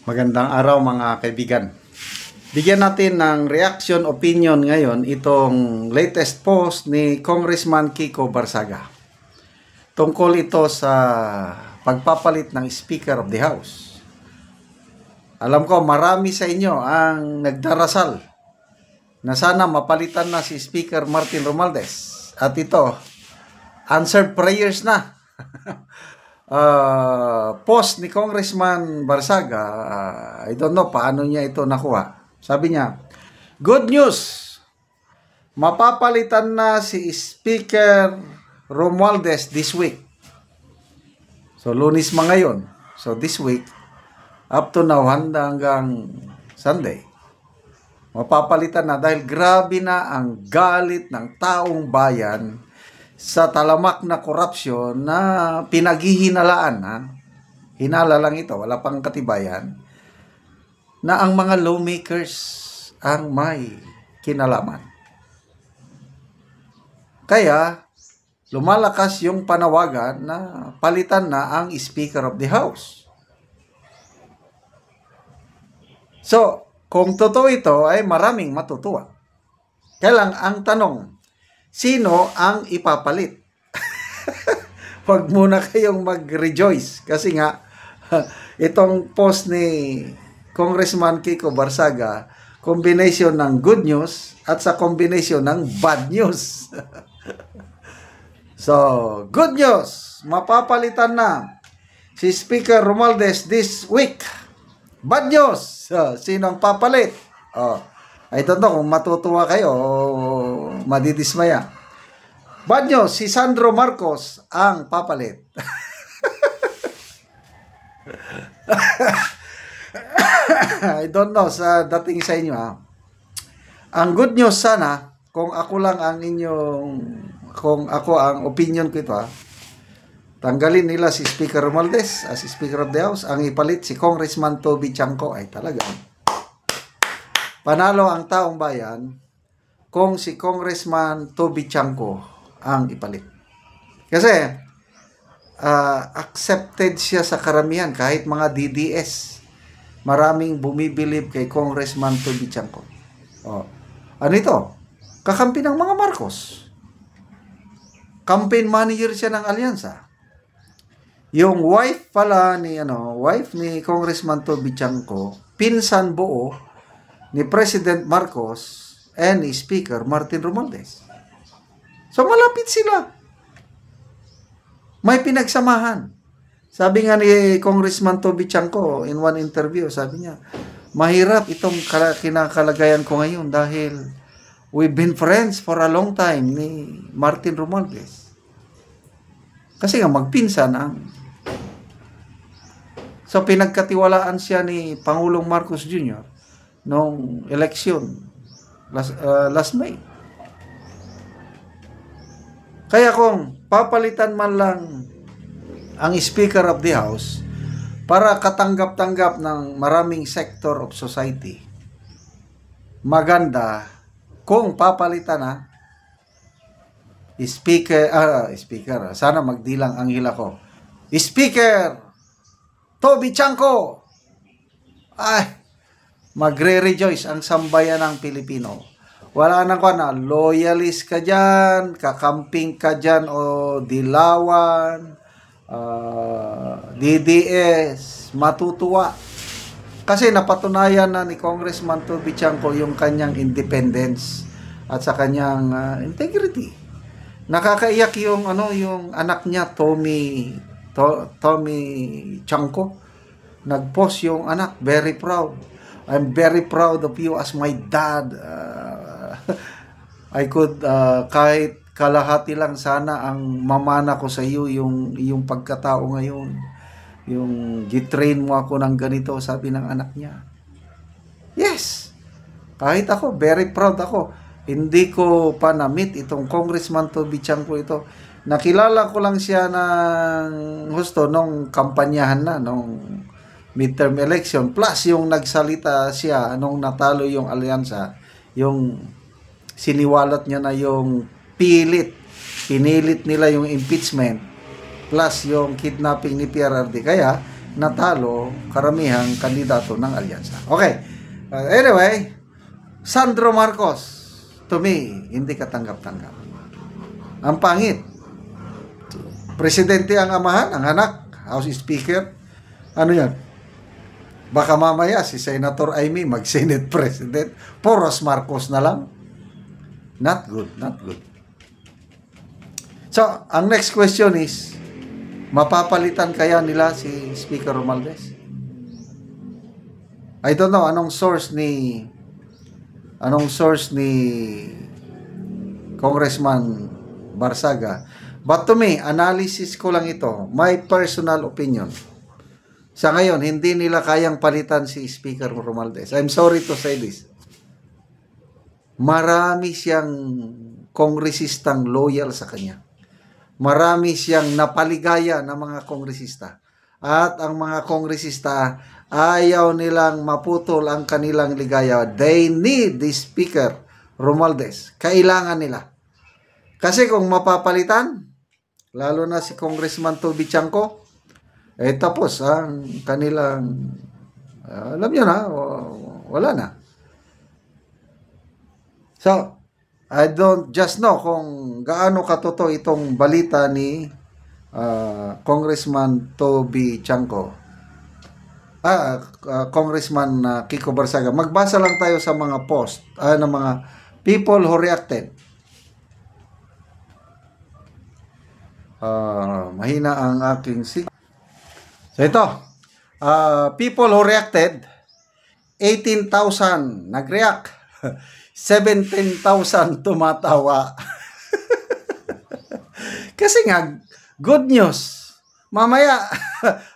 Magandang araw mga kaibigan. Bigyan natin ng reaction opinion ngayon itong latest post ni Congressman Kiko Barsaga. Tungkol ito sa pagpapalit ng Speaker of the House. Alam ko marami sa inyo ang nagdarasal na sana mapalitan na si Speaker Martin Romualdez. At ito, answered prayers na. Post ni Congressman Barsaga, I don't know paano niya ito nakuha. Sabi niya, good news, mapapalitan na si Speaker Romualdez this week. So Lunes ngayon. So this week, up to now hanggang Sunday, mapapalitan na dahil grabe na ang galit ng taong bayan sa talamak na korupsyon na pinaghihinalaan. Hinala lang ito, wala pang katibayan, na ang mga lawmakers ang may kinalaman. Kaya, lumalakas yung panawagan na palitan na ang Speaker of the House. So, kung totoo ito, ay maraming matutuwa. Kaya lang, ang tanong, sino ang ipapalit? Huwag muna kayong mag-rejoice. Kasi nga, itong post ni Congressman Kiko Barsaga, combination ng good news at sa combination ng bad news. So, good news. Mapapalitan na si Speaker Romualdez this week. Bad news. So, sino ang papalit? I don't know kung matutuwa kayo o madidismaya. Bad news, si Sandro Marcos ang papalit. I don't know sa dating sa inyo. Ang good news sana, kung ako lang ang kung ako ang opinion ko ito, tanggalin nila si Speaker Romualdez as Speaker of the House, ang ipalit si Congressman Toby Chanco. Ay talaga, panalo ang taong bayan kung si Congressman Toby Chanco ang ipalit. Kasi accepted siya sa karamihan, kahit mga DDS. Maraming bumibilib kay Congressman Toby Chanco. Ano ito? Kakampi ng mga Marcos. Campaign manager siya ng alyansa. Yung wife pala wife ni Congressman Toby Chanco, pinsan buo ni President Marcos and ni Speaker Martin Romualdez. So malapit sila. May pinagsamahan. Sabi nga ni Congressman Toby Chanco in one interview, sabi niya, mahirap itong kinakalagayan ko ngayon dahil we've been friends for a long time ni Martin Romualdez. Kasi nga magpinsan ang. So pinagkatiwalaan siya ni Pangulong Marcos Jr. noong eleksyon last May. Kaya kung papalitan man lang ang Speaker of the House para katanggap-tanggap ng maraming sector of society, maganda kung papalitan na Speaker, sana magdilang ang hila ko, Speaker Toby Chanco. Ay, magre-rejoice ang sambayan ng Pilipino. Wala nang loyalist ka dyan, kakamping ka dyan o dilawan, DDS, matutuwa. Kasi napatunayan na ni Congressman Toby Chanco yung kanyang independence at sa kanyang integrity. Nakakaiyak yung anak niya, Tommy Chanco. Nag-post yung anak, very proud. I'm very proud of you as my dad. I could kahit kalahati lang sana ang mamana ko sa iyo, yung pagkatao ngayon. Yung gitrain mo ako ng ganito, sabi ng anak niya. Yes. Kahit ako, very proud ako. Hindi ko pa na-meet itong Congressman Toby Chanco ito. Nakilala ko lang siya ng gusto nung kampanyahan na, nung midterm election. Plus yung nagsalita siya nung natalo yung alyansa, yung siniwalat niya na yung pinilit nila yung impeachment plus yung kidnapping ni PRRD. Kaya natalo karamihang kandidato ng alyansa. Okay. Anyway, Sandro Marcos, to me, hindi katanggap-tanggap. Ang pangit. Presidente ang amahan, ang anak, House Speaker. Ano yan? Baka mamaya si Senator Amy mag-Senate President. Poros Marcos na lang. Not good, not good. So, ang next question is, mapapalitan kaya nila si Speaker Romualdez? I don't know anong source ni Congressman Barsaga. But to me, analysis ko lang ito, my personal opinion. Sa ngayon, hindi nila kayang palitan si Speaker Romualdez. I'm sorry to say this. Marami siyang kongresistang loyal sa kanya. Marami siyang napaligaya ng mga kongresista. At ang mga kongresista, ayaw nilang maputol ang kanilang ligaya. They need the Speaker Romualdez. Kailangan nila. Kasi kung mapapalitan, lalo na si Congressman Toby Chanco, tapos ang kanilang, alam nyo na, wala na. So, I don't just know kung gaano katotoo itong balita ni Congressman Toby Chanco. Congressman Kiko Barsaga. Magbasa lang tayo sa mga post ng mga people who reacted. Mahina ang aking So ito, people who reacted, 18,000 nag-react, 17,000 tumatawa. Kasi nga, good news. Mamaya,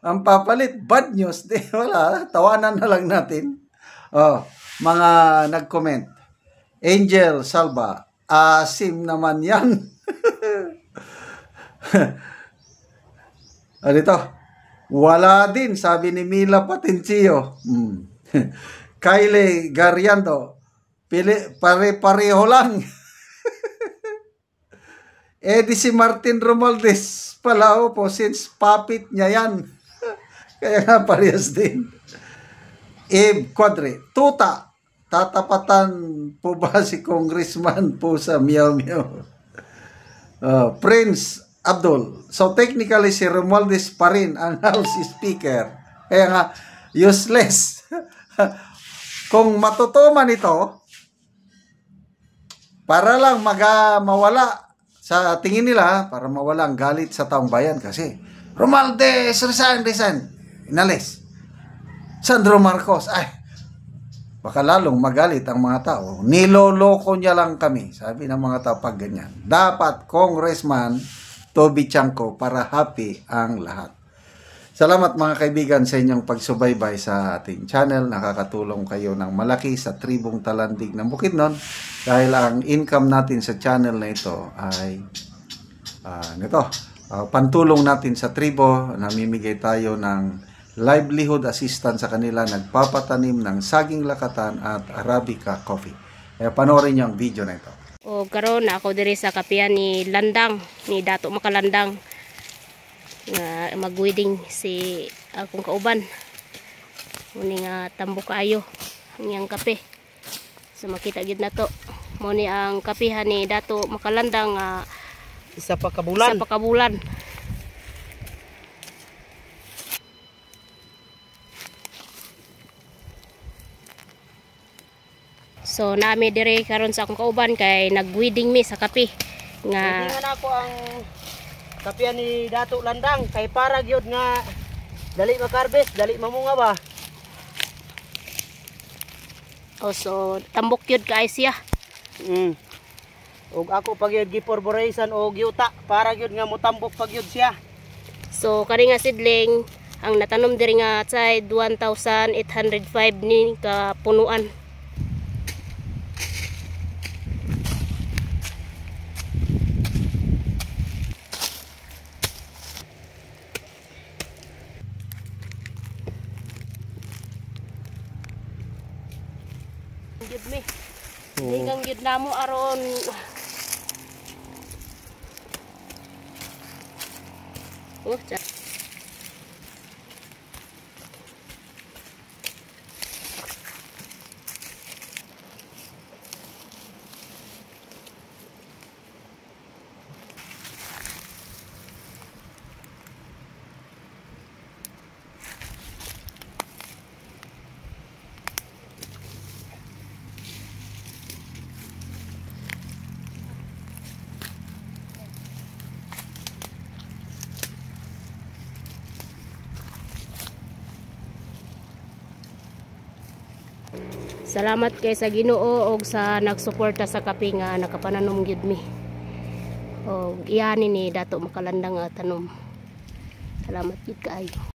ang papalit, bad news. Di, wala, tawanan na lang natin. Mga nag-comment. Angel Salva, asim naman yan. Ano ito? Wala din, sabi ni Mila Patencio. Kylie Gariando, pare-pareho lang. Di si Martin Romualdez pala po, since puppet niya yan. Kaya nga parehas din. Eve Quadre, tuta, tatapatan po ba si Congressman po sa Meow Meow? Prince Abdul, so technically si Romualdez pa rin ang House Speaker. Kaya nga, useless. Kung matutuman ito, para lang mawala sa tingin nila, para mawala ang galit sa taong bayan kasi Romualdez, resign. Inalis. Sandro Marcos, baka lalong magalit ang mga tao. Niloloko niya lang kami, sabi ng mga tao pag ganyan. Dapat Congressman Toby Chanco para happy ang lahat. Salamat mga kaibigan sa inyong pagsubaybay sa ating channel. Nakakatulong kayo ng malaki sa tribong Talandig ng Bukidnon dahil ang income natin sa channel na ito ay pantulong natin sa tribo. Namimigay tayo ng livelihood assistance sa kanila, nagpapatanim ng saging lakatan at Arabica coffee. Panoorin niyo ang video na ito. O karon ako diri sa kapihan ni Landang, ni Dato Makalandang. Nga mag-wedding si akong kauban. Muni nga tambok kaayo ang iyang kape. So makita gid nato. Muni ang kapihan ni Dato Makalandang isa pa kabulan. So nami dire karon sa akong kauban kay nag-wedding mi sa kape nga Weddingan ako ang kapihan ni Dato Landang kay para gyud nga dali makarbes, dali mamunga ba. so tambok yun kaay siya. Og ako pag gyud giporboration og yuta para gyud nga motambok pag gyud siya. So kani nga sidling ang natanom diri nga side 1,805 ni ka punuan. Gyud mi. Dingang gyud namo aron Salamat kay sa Ginoo og sa nagsuporta sa kape nga nakapananom gyud mi. Og iyani ni Dato Makalandang nga tanom. Salamat gyud kaayo.